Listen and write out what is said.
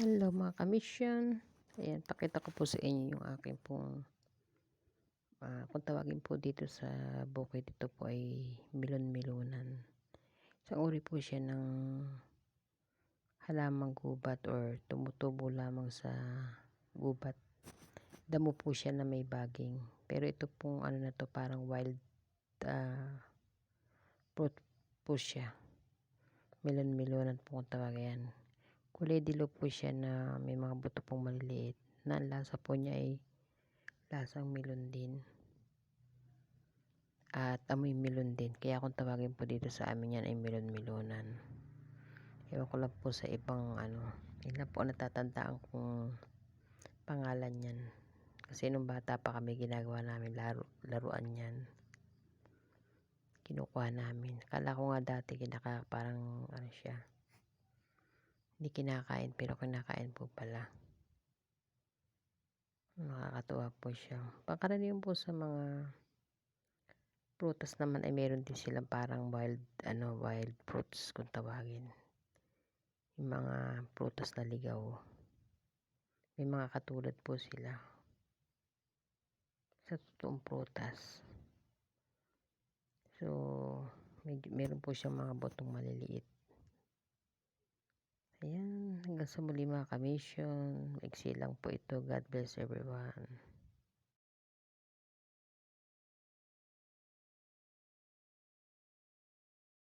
Hello mga kamisyon. Ayan, pakita ko po sa inyo yung aking pong kung tawagin po dito sa bukid, ito po ay milon-milonan. Isang uri po siya ng halamang gubat or tumutubo lamang sa gubat. Damo po siya na may baging. Pero ito pong ano na to, parang wild fruit po siya. Milon-milonan po kung tawagin. Kulay dilaw po siya na may mga buto pong maliliit, na ang lasa po niya ay lasang melon din at amoy melon din, kaya kung tawagin po dito sa amin yan ay melon-melonan. Ewan ko lang po sa ibang yun lang po ang natatandaan kong pangalan yan, kasi nung bata pa kami ginagawa namin laruan yan, kinukuha namin. Kala ko nga dati parang siya, hindi kinakain, pero kinakain po pala. Nakakatuwa po siya. Pangkaraniwan po sa mga prutas naman ay meron din silang parang wild fruits kung tawagin. Yung mga prutas na ligaw. May mga katulad po sila sa totoong prutas. So, meron po siyang mga botong maliliit. Ayan, hanggang sa muli mga kamisyon. Maiksi lang po ito. God bless everyone.